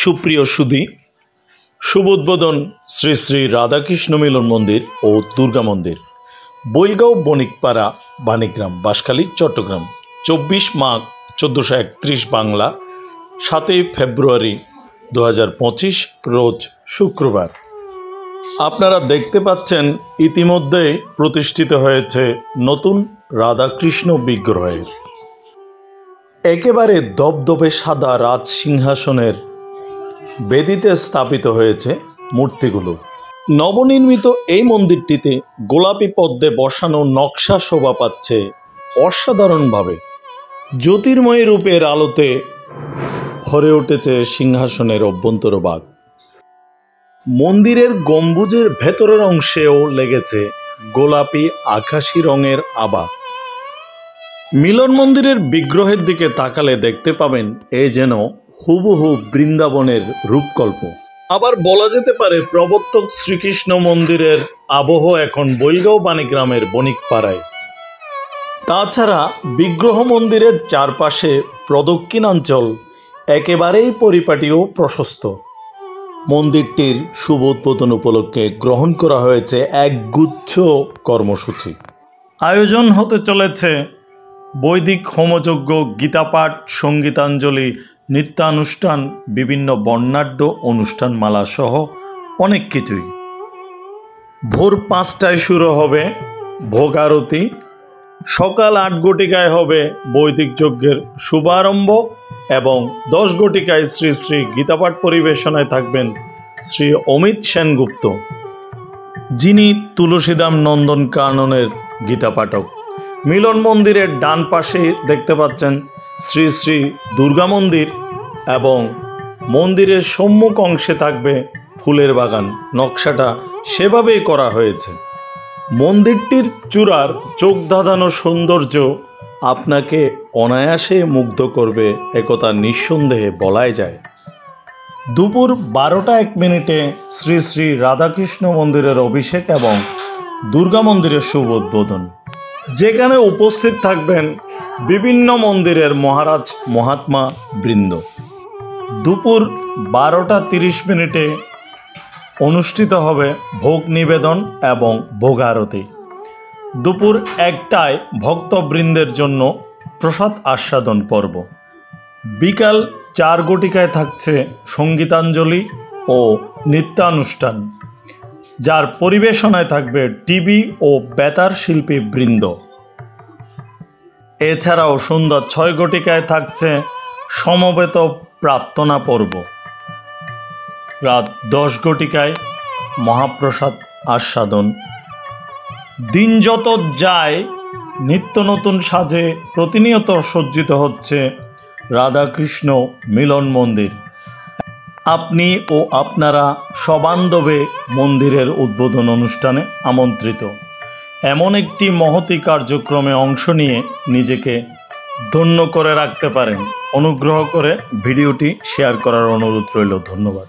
সুপ্রিয় সুধী, শুভ উদ্বোধন শ্রী শ্রী রাধাকৃষ্ণ মিলন মন্দির ও দুর্গা মন্দির, বৈলগাঁও বণিকপাড়া, বাণীগ্রাম, বাঁশখালী, চট্টগ্রাম। 24 মাঘ 1431 বাংলা, 7 ফেব্রুয়ারি 2025 রোজ শুক্রবার। আপনারা দেখতে পাচ্ছেন ইতিমধ্যে প্রতিষ্ঠিত হয়েছে নতুন রাধাকৃষ্ণ বিগ্রহের একেবারে দবদবে সাদা রাজ সিংহাসনের বেদিতে স্থাপিত হয়েছে মূর্তিগুলো। নবনির্মিত এই মন্দিরটিতে গোলাপি পদ্মে বসানো নকশা শোভা পাচ্ছে অসাধারণভাবে। জ্যোতির্ময় রূপের আলোতে ভরে উঠেছে সিংহাসনের অভ্যন্তরভাগ। মন্দিরের গম্বুজের ভেতরের অংশেও লেগেছে গোলাপি আকাশি রঙের আভা। মিলন মন্দিরের বিগ্রহের দিকে তাকালে দেখতে পাবেন এ যেন হুবহু বৃন্দাবনের রূপকল্প। আবার বলা যেতে পারে প্রবর্তক শ্রীকৃষ্ণ মন্দিরের আবহ এখন বৈলগাঁও বাণীগ্রামের বণিকপাড়ায়। তাছাড়া বিগ্রহ মন্দিরের চারপাশে প্রদক্ষিণাঞ্চল একেবারেই পরিপাটি ও প্রশস্ত। মন্দিরটির শুভ উদ্বোধন উপলক্ষে গ্রহণ করা হয়েছে একগুচ্ছ কর্মসূচি। আয়োজন হতে চলেছে বৈদিক হোমযজ্ঞ, গীতাপাঠ, সঙ্গীতাঞ্জলি, নৃত্যানুষ্ঠান, বিভিন্ন বর্ণাঢ্য অনুষ্ঠানমালা সহ অনেক কিছুই। ভোর 5টায় শুরু হবে ভোগ আরতি, সকাল 8 ঘটিকায় হবে বৈদিক যজ্ঞের শুভারম্ভ এবং 10 ঘটিকায় শ্রী শ্রী গীতাপাঠ পরিবেশনায় থাকবেন শ্রী অমিত সেনগুপ্ত, যিনি তুলসীদাম নন্দন কাননের গীতাপাঠক। মিলন মন্দিরের ডান পাশে দেখতে পাচ্ছেন শ্রী শ্রী দুর্গা মন্দির এবং মন্দিরের সম্মুখ অংশে থাকবে ফুলের বাগান। নকশাটা সেভাবেই করা হয়েছে। মন্দিরটির চূড়ার চোখ ধাঁধানো সৌন্দর্য আপনাকে অনায়াসে মুগ্ধ করবে, একথা নিঃসন্দেহে বলাই যায়। দুপুর 12টা 1 মিনিটে শ্রী শ্রী রাধাকৃষ্ণ মন্দিরের অভিষেক এবং দুর্গা মন্দিরের শুভ উদ্বোধন, যেখানে উপস্থিত থাকবেন বিভিন্ন মন্দিরের মহারাজ মহাত্মা বৃন্দ। দুপুর 12টা 30 মিনিটে অনুষ্ঠিত হবে ভোগ নিবেদন এবং ভোগ আরতি। দুপুর 1টায় ভক্তবৃন্দের জন্য প্রসাদ আস্বাদন পর্ব। বিকাল 4 ঘটিকায় থাকছে সঙ্গীতাঞ্জলি ও নৃত্যানুষ্ঠান, যার পরিবেশনায় থাকবে টিভি ও বেতার শিল্পী বৃন্দ। এছাড়াও সন্ধ্যা 6 ঘটিকায় থাকছে সমবেত প্রার্থনা পর্ব। রাত 10 ঘটিকায় মহাপ্রসাদ আস্বাদন। দিন যত যায় নিত্য নতুন সাজে প্রতিনিয়ত সজ্জিত হচ্ছে রাধাকৃষ্ণ মিলন মন্দির। আপনি ও আপনারা সবান্ধবে মন্দিরের উদ্বোধন অনুষ্ঠানে আমন্ত্রিত। এমন একটি মহতী কার্যক্রমে অংশ নিয়ে নিজেকে ধন্য করে রাখতে পারেন। অনুগ্রহ করে ভিডিওটি শেয়ার করার অনুরোধ রইল। ধন্যবাদ।